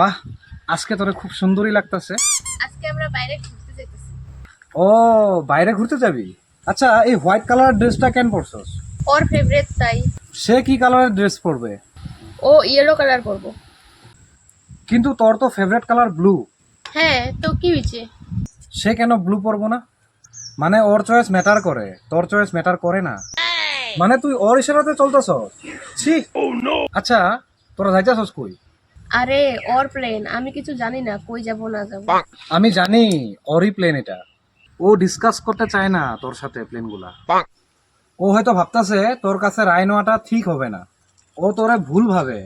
বাহ, আজকে তোরে খুব সুন্দরই লাগতেছে। আজকে আমরা বাইরে ঘুরতে যাইতেছি। ও, বাইরে ঘুরতে যাবি? আচ্ছা, এই হোয়াইট কালার ড্রেসটা কেন পরছস? ওর ফেভারিট তাই। সে কি কালারের ড্রেস পরবে? ও ইয়েলো কালার করব। কিন্তু তোর তো ফেভারিট কালার ব্লু। হ্যাঁ, তো কি হয়েছে? সে কেন ব্লু পরবো না? মানে ওর চয়েস ম্যাটার করে, তোর চয়েস ম্যাটার করে না। মানে তুই ওর ইশারাতে চলতেছস? ছি। আচ্ছা, তোরা যাইতেছস কই? আরে ওর প্লেন, আমি কিছু জানি না কই যাব না যাব। আমি জানি ওরই প্লেন এটা। ও ডিসকাস করতে চায় না তোর সাথে প্লেনগুলা। ও হয়তো ভাবতাছে তোর কাছে রায় নেওয়াটা ঠিক হবে না। ও তোরে ভুল ভাবে,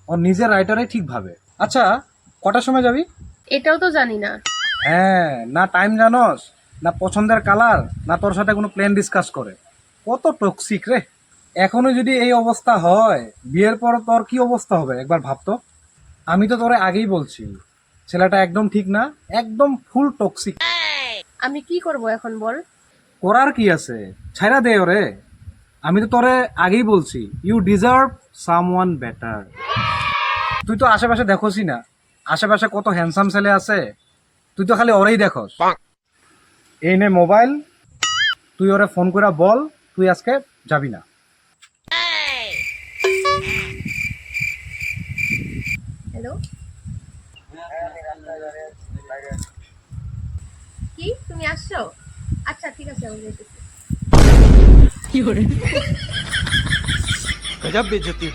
ও নিজের রাইটারে ঠিক ভাবে। আচ্ছা, কটার সময় যাবি? এটাও তো জানি না। হ্যাঁ, না টাইম জানোস, না পছন্দের কালার, না তোর সাথে কোনো প্ল্যান ডিসকাস করে। কত টক্সিক রে। এখনো যদি এই অবস্থা হয়, বিয়ের পর তোর কি অবস্থা হবে একবার ভাবতো। আমি তো তোরে আগেই বলছি, ছেলেটা একদম ঠিক না, একদম ফুল টক্সিক। আমি কি করব এখন বল? করার কি আছে, ছাইরা দে ওরে। আমি তো তোরে আগেই বলছি, ইউ ডিজার্ভ সামওয়ান বেটার। তুই তো আশেপাশে দেখোসই না, আশেপাশে কত হ্যান্ডসাম ছেলে আছে, তুই তো খালি ওরেই দেখোস। এই নে মোবাইল, তুই ওরে ফোন করে বল তুই আজকে যাবি না। হ্যালো, কি তুমি আসছো? আচ্ছা ঠিক আছে, আমি যাইতেছি। गजब बेइज्जती है।